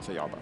ça ira pas.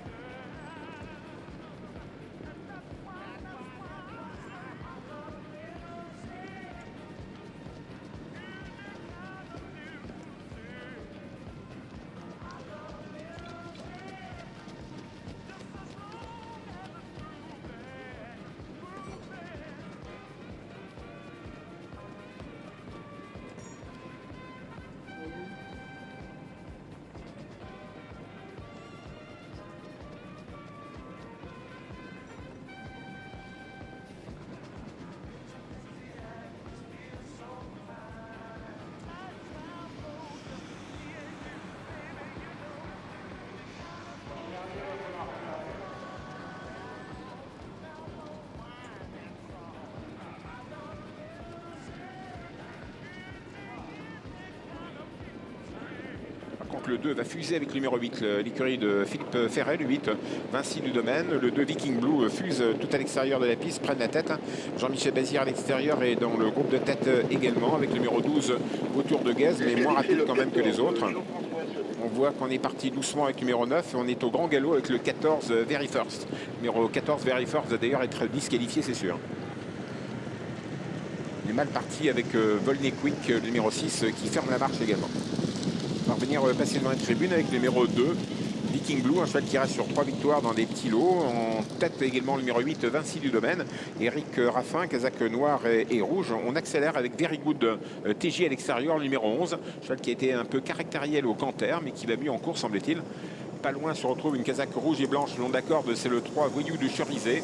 Le 2 va fuser avec le numéro 8, l'écurie de Philippe Ferret, le 8, Vinci du Domaine. Le 2, Viking Blue, fuse tout à l'extérieur de la piste, prennent la tête. Jean-Michel Bazir à l'extérieur et dans le groupe de tête également, avec le numéro 12, Vautour de Guèze, mais moins rapide quand même que les autres. On voit qu'on est parti doucement avec le numéro 9 et on est au grand galop avec le 14, Very First. Le numéro 14, Very First, va d'ailleurs être disqualifié, c'est sûr. On est mal parti avec Volney Quick, le numéro 6, qui ferme la marche également. On va revenir passer dans la tribune avec le numéro 2, Viking Blue, un cheval qui reste sur 3 victoires dans des petits lots. En tête également le numéro 8, Vinci du Domaine. Eric Raffin, casaque noir et rouge. On accélère avec Very Good TJ à l'extérieur, le numéro 11. Cheval qui a été un peu caractériel au canter, mais qui va mieux en course, semble-t-il. Pas loin se retrouve une casaque rouge et blanche, le long d'accord, c'est le 3, Voyou de Cherizé.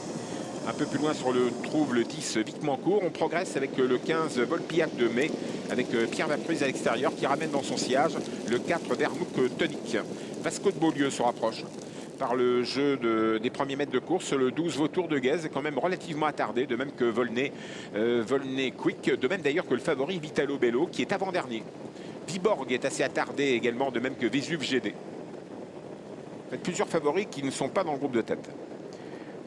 Un peu plus loin sur le trouve le 10, Vicmancourt. On progresse avec le 15, Volpiac de Mai, avec Pierre Laprise à l'extérieur qui ramène dans son sillage le 4, Vermouth Tonic. Vasco de Beaulieu se rapproche par le jeu des premiers mètres de course. Le 12, Vautour de Guèze est quand même relativement attardé, de même que Volney Quick, de même d'ailleurs que le favori Vitalo Bello qui est avant-dernier. Viborg est assez attardé également, de même que Vésuve GD. En fait, plusieurs favoris qui ne sont pas dans le groupe de tête.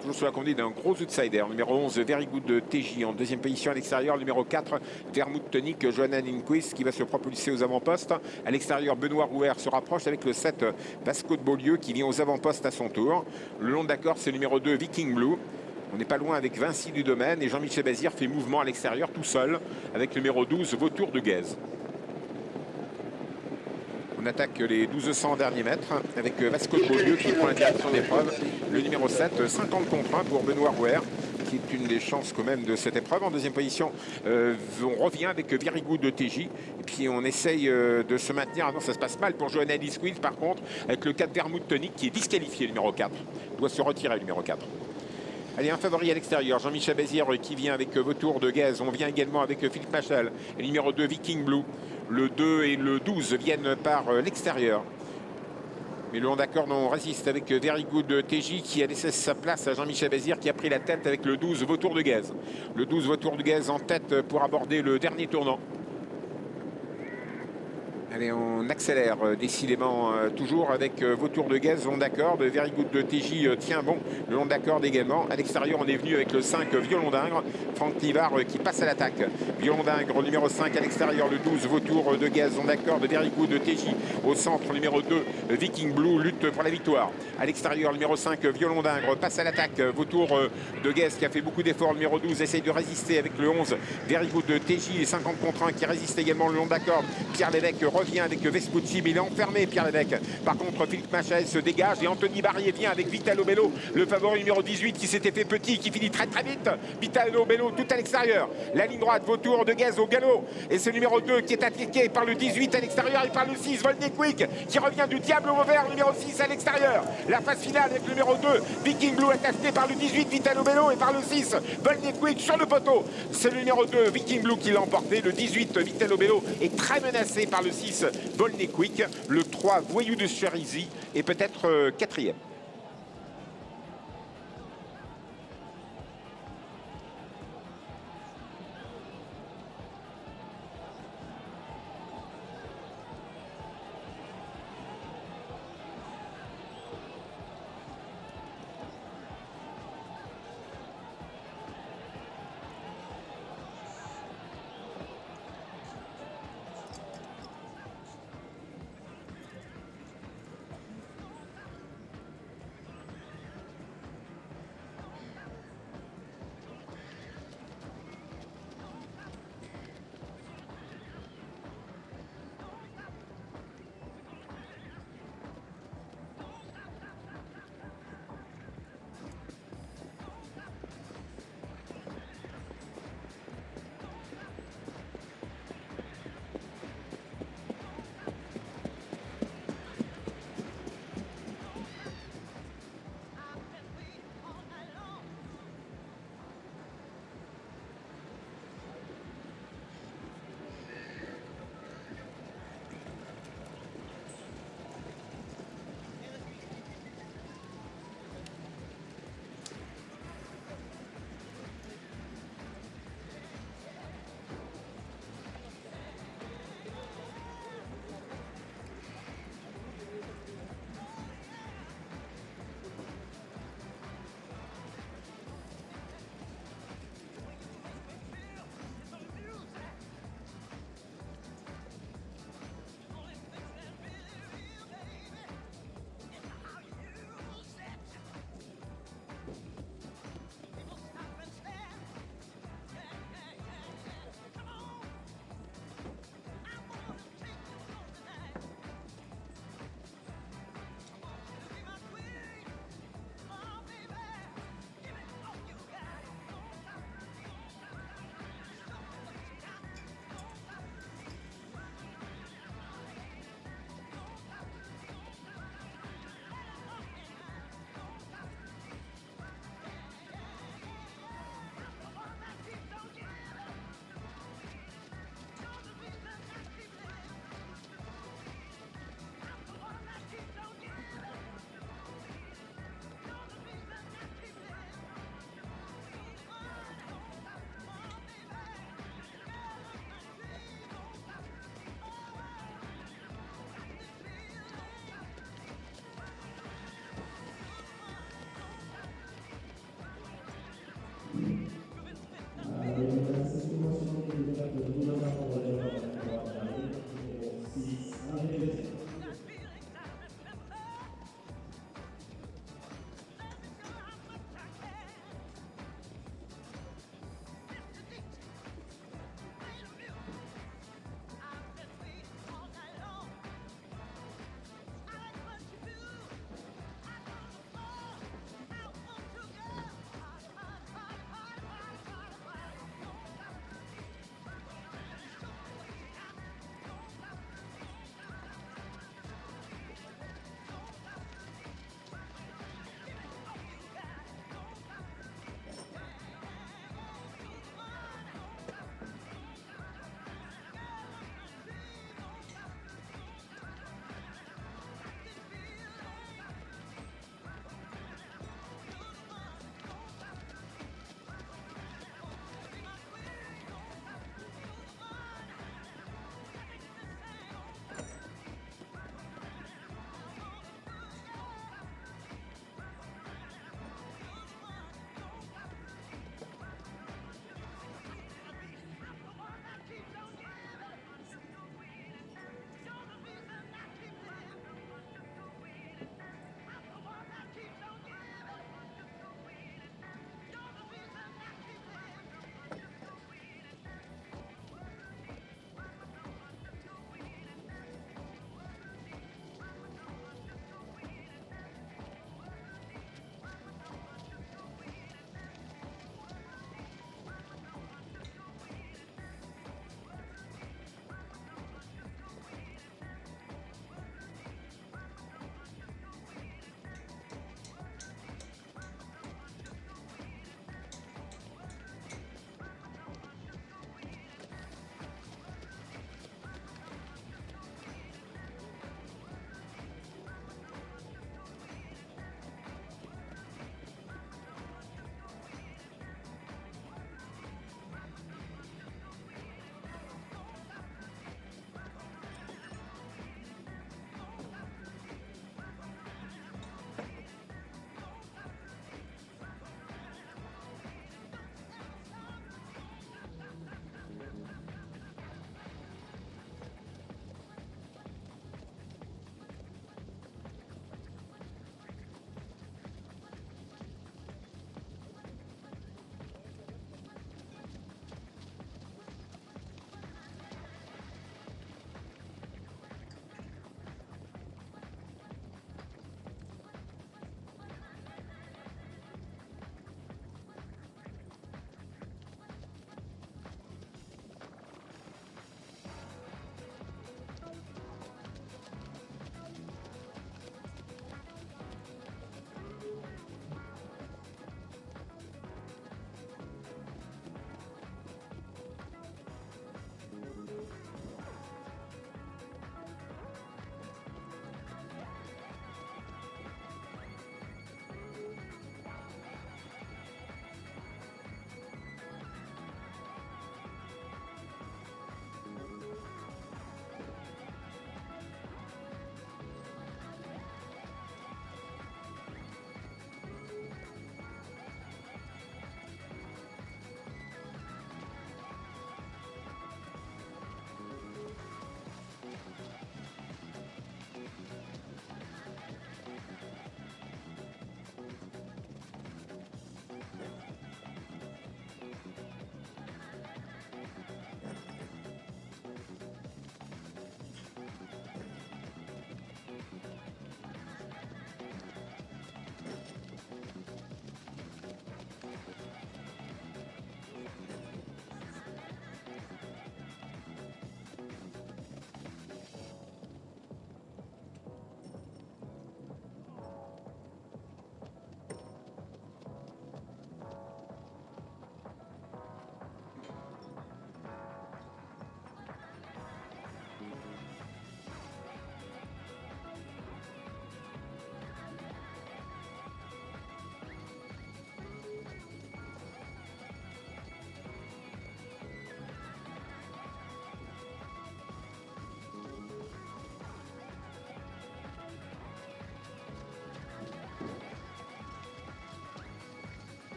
Toujours sous la conduite d'un gros outsider. Numéro 11, Very Good TJ. En deuxième position à l'extérieur, le numéro 4, Vermouth Tonic, Johanna Lindquist, qui va se propulser aux avant-postes. À l'extérieur, Benoît Rouer se rapproche avec le 7, Vasco de Beaulieu, qui vient aux avant-postes à son tour. Le long d'accord, c'est le numéro 2, Viking Blue. On n'est pas loin avec Vinci du Domaine. Et Jean-Michel Bazir fait mouvement à l'extérieur tout seul avec le numéro 12, Vautour de Guèze. On attaque les 1200 derniers mètres avec Vasco de Beaulieu qui prend la direction d'épreuve. Le numéro 7, 50 contre 1 pour Benoît Rouer, qui est une des chances quand même de cette épreuve. En deuxième position, on revient avec Very Good de TJ. Et puis on essaye de se maintenir. Ah non, ça se passe mal pour Johanna Lindquist par contre, avec le 4 Vermouth Tonic qui est disqualifié, le numéro 4. Il doit se retirer, le numéro 4. Allez, un favori à l'extérieur, Jean-Michel Bazir qui vient avec Vautour de Guèze. On vient également avec Philippe Machel. Et le numéro 2, Viking Blue. Le 2 et le 12 viennent par l'extérieur. Mais le long d'accord, on résiste avec Very Good TJ qui a laissé sa place à Jean-Michel Bazir qui a pris la tête avec le 12 Vautour de Guèze. Le 12 Vautour de Guèze en tête pour aborder le dernier tournant. Allez, on accélère décidément toujours avec Vautour de Guèze, long d'accord, de Very Good de TJ tient bon, le long d'accord également. À l'extérieur, on est venu avec le 5 Violon d'Ingres, Franck Livard qui passe à l'attaque. Violon d'Ingres, numéro 5 à l'extérieur, le 12 Vautour de Guèze, long d'accord de Very Good de TJ. Au centre, numéro 2 Viking Blue, lutte pour la victoire. À l'extérieur, numéro 5 Violon d'Ingres passe à l'attaque. Vautour de Guèze qui a fait beaucoup d'efforts, numéro 12 essaye de résister avec le 11 Very Good de TJ et 50 contre 1 qui résiste également le long d'accord. Pierre Lévesque revient avec Vespucci, mais il est enfermé, Pierre Lévesque. Par contre, Philippe Machel se dégage et Anthony Barrier vient avec Vitalo Bello, le favori numéro 18 qui s'était fait petit, qui finit très très vite. Vitalo Bello tout à l'extérieur. La ligne droite, Vautour de Guèze au galop. Et c'est le numéro 2 qui est attaqué par le 18 à l'extérieur et par le 6, Volney Quick, qui revient du diable au vert, numéro 6 à l'extérieur. La phase finale avec le numéro 2, Viking Blue attaqué par le 18, Vitalo Bello et par le 6, Volney Quick sur le poteau. C'est le numéro 2, Viking Blue qui l'a emporté. Le 18, Vitalo Bello est très menacé par le 6, Volney Quick. Le 3, Voyou de Cherizé est peut-être quatrième.